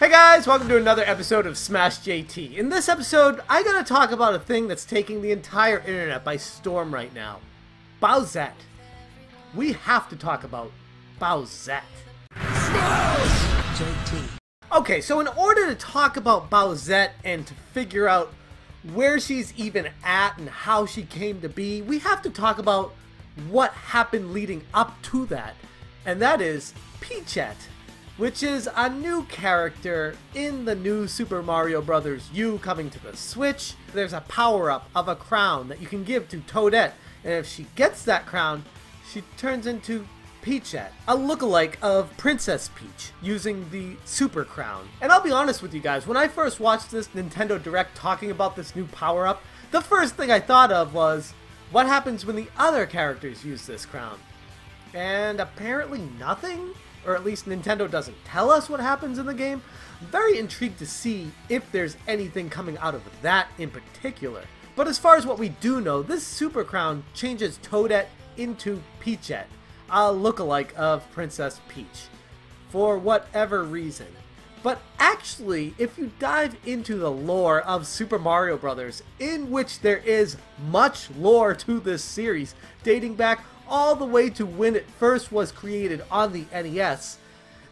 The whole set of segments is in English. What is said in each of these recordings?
Hey guys, welcome to another episode of Smash JT. In this episode, I gotta talk about a thing that's taking the entire internet by storm right now. Bowsette. We have to talk about Bowsette. Smash JT. Okay, so in order to talk about Bowsette and to figure out where she's even at and how she came to be, we have to talk about what happened leading up to that. And that is Peachette, which is a new character in the new Super Mario Bros. U coming to the Switch. There's a power-up of a crown that you can give to Toadette, and if she gets that crown, she turns into Peachette, a lookalike of Princess Peach, using the Super Crown. And I'll be honest with you guys, when I first watched this Nintendo Direct talking about this new power-up, the first thing I thought of was, what happens when the other characters use this crown? And apparently nothing? Or at least Nintendo doesn't tell us what happens in the game. I'm very intrigued to see if there's anything coming out of that in particular. But as far as what we do know, this Super Crown changes Toadette into Peachette, a lookalike of Princess Peach, for whatever reason. But actually, if you dive into the lore of Super Mario Bros., in which there is much lore to this series, dating back all the way to when it first was created on the NES,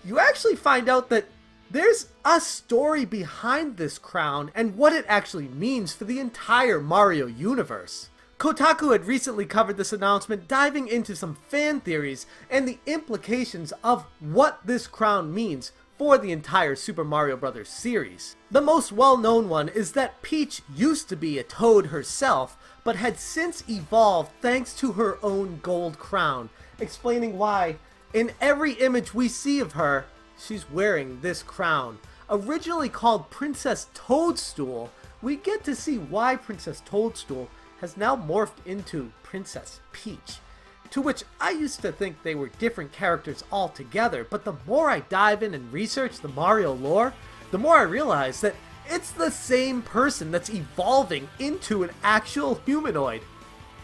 you actually find out that there's a story behind this crown and what it actually means for the entire Mario universe. Kotaku had recently covered this announcement, diving into some fan theories and the implications of what this crown means for the entire Super Mario Bros. Series. The most well-known one is that Peach used to be a Toad herself, but had since evolved thanks to her own gold crown, explaining why, in every image we see of her, she's wearing this crown. Originally called Princess Toadstool, we get to see why Princess Toadstool has now morphed into Princess Peach, to which I used to think they were different characters altogether, but the more I dive in and research the Mario lore, the more I realize that it's the same person that's evolving into an actual humanoid.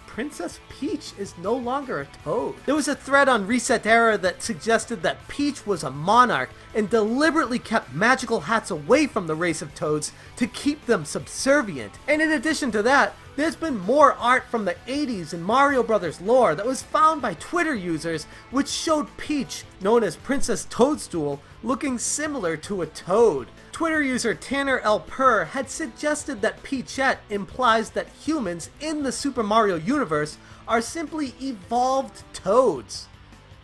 Princess Peach is no longer a Toad. There was a thread on Reset Era that suggested that Peach was a monarch and deliberately kept magical hats away from the race of Toads to keep them subservient. And in addition to that, there's been more art from the 80s in Mario Bros. Lore that was found by Twitter users, which showed Peach, known as Princess Toadstool, looking similar to a Toad. Twitter user Tanner L. Purr had suggested that Peachette implies that humans in the Super Mario universe are simply evolved Toads.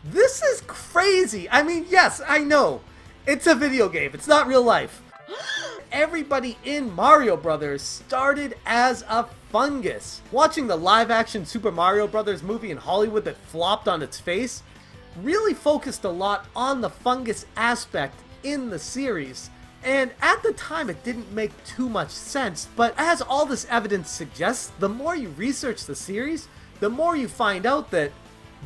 This is crazy! I mean, yes, I know, it's a video game, it's not real life. Everybody in Mario Bros. Started as a fungus. Watching the live-action Super Mario Bros. Movie in Hollywood that flopped on its face really focused a lot on the fungus aspect in the series. And at the time it didn't make too much sense, but as all this evidence suggests, the more you research the series, the more you find out that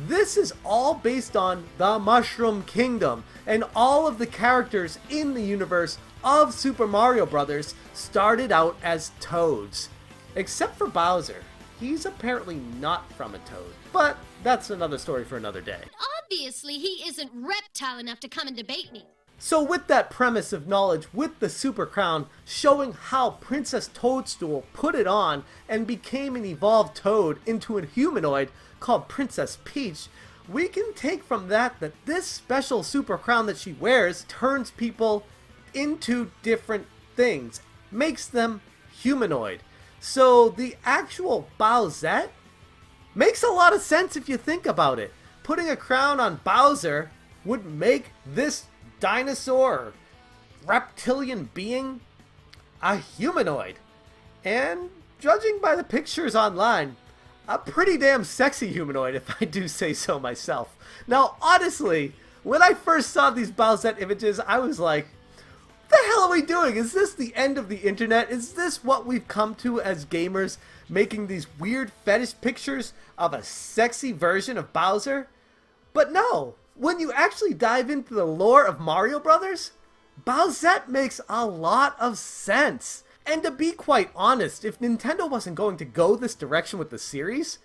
this is all based on the Mushroom Kingdom, and all of the characters in the universe of Super Mario Bros. Started out as Toads. Except for Bowser. He's apparently not from a Toad, but that's another story for another day. Obviously, he isn't reptile enough to come and debate me. So with that premise of knowledge, with the Super Crown showing how Princess Toadstool put it on and became an evolved Toad into a humanoid called Princess Peach, we can take from that that this special Super Crown that she wears turns people into different things, makes them humanoid. So the actual Bowsette makes a lot of sense if you think about it. Putting a crown on Bowser would make this dinosaur or reptilian being a humanoid, and judging by the pictures online, a pretty damn sexy humanoid, if I do say so myself. Now honestly, when I first saw these Bowsette images, I was like, what the hell are we doing? Is this the end of the internet? Is this what we've come to as gamers, making these weird fetish pictures of a sexy version of Bowser? But no, when you actually dive into the lore of Mario Bros., Bowsette makes a lot of sense. And to be quite honest, if Nintendo wasn't going to go this direction with the series,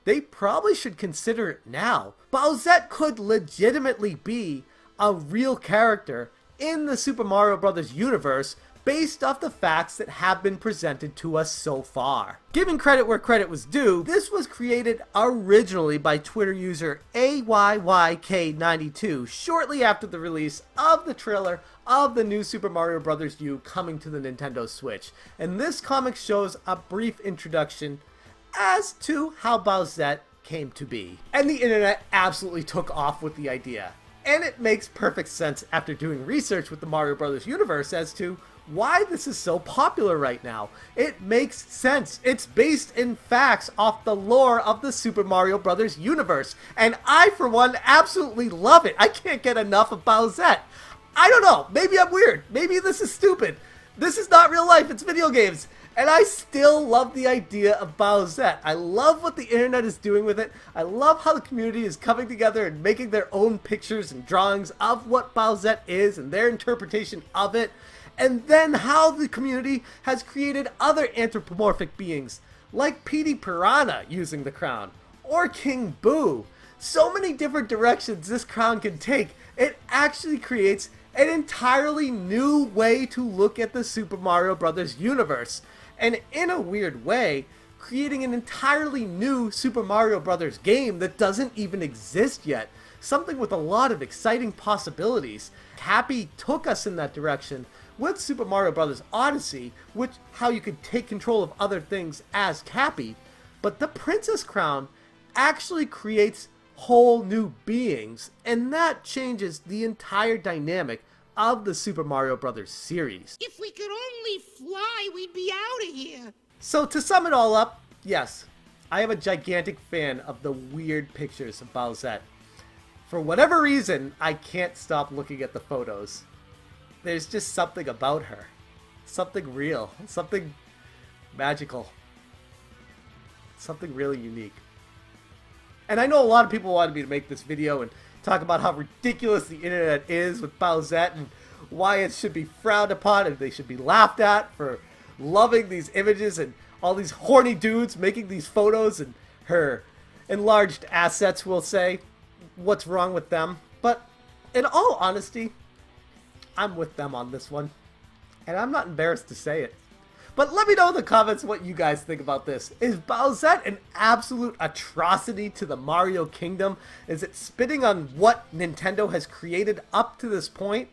they probably should consider it now. Bowsette could legitimately be a real character in the Super Mario Bros. Universe based off the facts that have been presented to us so far. Giving credit where credit was due, this was created originally by Twitter user AYYK92 shortly after the release of the trailer of the new Super Mario Bros. U coming to the Nintendo Switch. And this comic shows a brief introduction as to how Bowsette came to be. And the internet absolutely took off with the idea. And it makes perfect sense after doing research with the Mario Bros. Universe as to why this is so popular right now. It makes sense. It's based in facts off the lore of the Super Mario Bros. Universe. And I, for one, absolutely love it. I can't get enough of Bowsette. I don't know. Maybe I'm weird. Maybe this is stupid. This is not real life. It's video games. And I still love the idea of Bowsette. I love what the internet is doing with it. I love how the community is coming together and making their own pictures and drawings of what Bowsette is and their interpretation of it. And then how the community has created other anthropomorphic beings, like Petey Piranha using the crown, or King Boo. So many different directions this crown can take. It actually creates an entirely new way to look at the Super Mario Bros. Universe. And in a weird way, creating an entirely new Super Mario Bros. Game that doesn't even exist yet. Something with a lot of exciting possibilities. Cappy took us in that direction with Super Mario Bros. Odyssey, which how you could take control of other things as Cappy, but the Princess Crown actually creates whole new beings, and that changes the entire dynamic of the Super Mario Bros. Series. If we could only fly, we'd be out of here. So to sum it all up, yes, I am a gigantic fan of the weird pictures of Bowsette. For whatever reason, I can't stop looking at the photos. There's just something about her. Something real. Something magical. Something really unique. And I know a lot of people wanted me to make this video and talk about how ridiculous the internet is with Bowsette and why it should be frowned upon and they should be laughed at for loving these images and all these horny dudes making these photos and her enlarged assets, we'll say. What's wrong with them? But in all honesty, I'm with them on this one. And I'm not embarrassed to say it. But let me know in the comments what you guys think about this. Is Bowsette an absolute atrocity to the Mario Kingdom? Is it spitting on what Nintendo has created up to this point?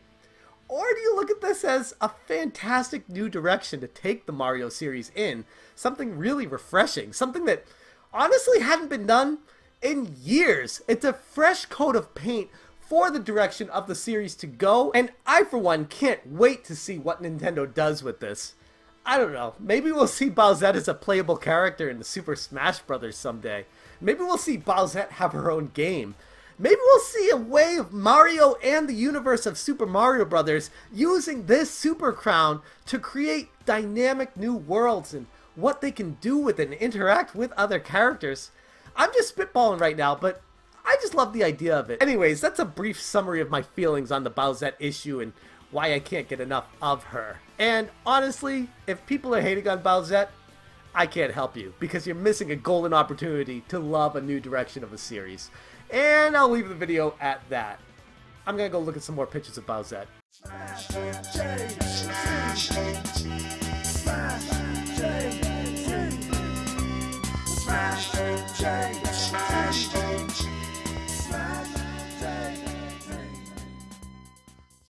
Or do you look at this as a fantastic new direction to take the Mario series in? Something really refreshing. Something that honestly hadn't been done in years. It's a fresh coat of paint for the direction of the series to go. And I, for one, can't wait to see what Nintendo does with this. I don't know. Maybe we'll see Bowsette as a playable character in the Super Smash Bros. Someday. Maybe we'll see Bowsette have her own game. Maybe we'll see a way of Mario and the universe of Super Mario Bros. Using this Super Crown to create dynamic new worlds and what they can do with it and interact with other characters. I'm just spitballing right now, but I just love the idea of it. Anyways, that's a brief summary of my feelings on the Bowsette issue and why I can't get enough of her. And honestly, if people are hating on Bowsette, I can't help you because you're missing a golden opportunity to love a new direction of a series. And I'll leave the video at that. I'm gonna go look at some more pictures of Bowsette.